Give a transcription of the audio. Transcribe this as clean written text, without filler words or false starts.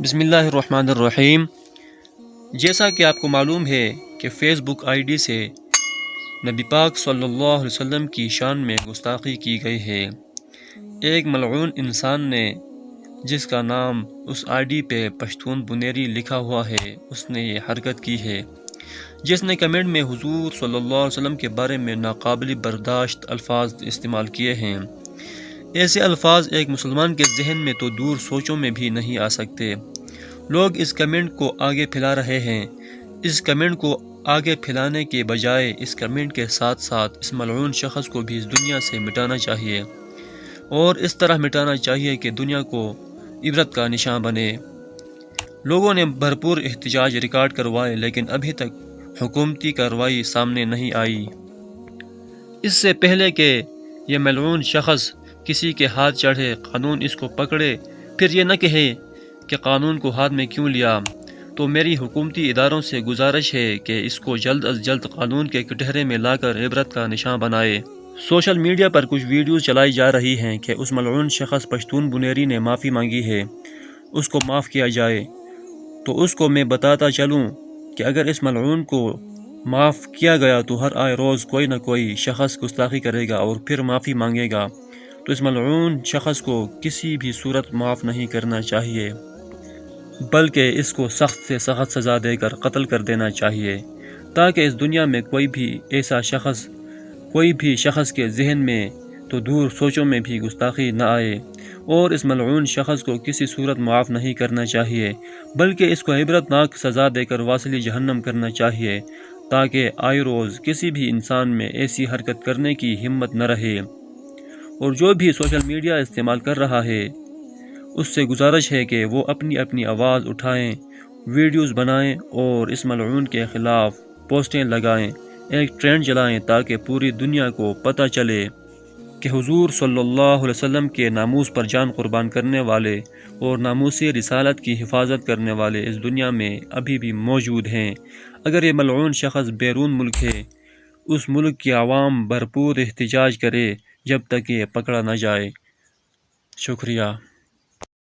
بسم اللہ الرحمن الرحیم۔ جیسا کہ آپ کو معلوم ہے کہ فیس بک آئی ڈی سے نبی پاک صلی اللہ علیہ وسلم کی شان میں گستاخی کی گئی ہے۔ ایک ملعون انسان نے، جس کا نام اس آئی ڈی پہ پشتون بنیری لکھا ہوا ہے، اس نے یہ حرکت کی ہے، جس نے کمنٹ میں حضور صلی اللہ علیہ وسلم کے بارے میں ناقابل برداشت الفاظ استعمال کیے ہیں۔ ایسے الفاظ ایک مسلمان کے ذہن میں تو دور سوچوں میں بھی نہیں آ سکتے۔ لوگ اس کمنٹ کو آگے پھیلا رہے ہیں۔ اس کمنٹ کو آگے پھیلانے کے بجائے اس کمنٹ کے ساتھ ساتھ اس ملعون شخص کو بھی اس دنیا سے مٹانا چاہیے، اور اس طرح مٹانا چاہیے کہ دنیا کو عبرت کا نشان بنے۔ لوگوں نے بھرپور احتجاج ریکارڈ کروائے، لیکن ابھی تک حکومتی کارروائی سامنے نہیں آئی۔ اس سے پہلے کہ یہ ملعون شخص کسی کے ہاتھ چڑھے، قانون اس کو پکڑے، پھر یہ نہ کہے کہ قانون کو ہاتھ میں کیوں لیا، تو میری حکومتی اداروں سے گزارش ہے کہ اس کو جلد از جلد قانون کے کٹہرے میں لا کر عبرت کا نشان بنائے۔ سوشل میڈیا پر کچھ ویڈیوز چلائی جا رہی ہیں کہ اس ملعون شخص پشتون بنیری نے معافی مانگی ہے، اس کو معاف کیا جائے۔ تو اس کو میں بتاتا چلوں کہ اگر اس ملعون کو معاف کیا گیا تو ہر آئے روز کوئی نہ کوئی شخص گستاخی کرے گا اور پھر معافی مانگے گا، تو اس ملعون شخص کو کسی بھی صورت معاف نہیں کرنا چاہیے، بلکہ اس کو سخت سے سخت سزا دے کر قتل کر دینا چاہیے، تاکہ اس دنیا میں کوئی بھی شخص کے ذہن میں تو دور سوچوں میں بھی گستاخی نہ آئے، اور اس ملعون شخص کو کسی صورت معاف نہیں کرنا چاہیے، بلکہ اس کو عبرتناک سزا دے کر واصل جہنم کرنا چاہیے، تاکہ آئے روز کسی بھی انسان میں ایسی حرکت کرنے کی ہمت نہ رہے۔ اور جو بھی سوشل میڈیا استعمال کر رہا ہے، اس سے گزارش ہے کہ وہ اپنی آواز اٹھائیں، ویڈیوز بنائیں اور اس ملعون کے خلاف پوسٹیں لگائیں، ایک ٹرینڈ چلائیں، تاکہ پوری دنیا کو پتہ چلے کہ حضور صلی اللہ علیہ وسلم کے ناموس پر جان قربان کرنے والے اور ناموسی رسالت کی حفاظت کرنے والے اس دنیا میں ابھی بھی موجود ہیں۔ اگر یہ ملعون شخص بیرون ملک ہے، اس ملک کی عوام بھرپور احتجاج کرے جب تک یہ پکڑا نہ جائے۔ شکریہ۔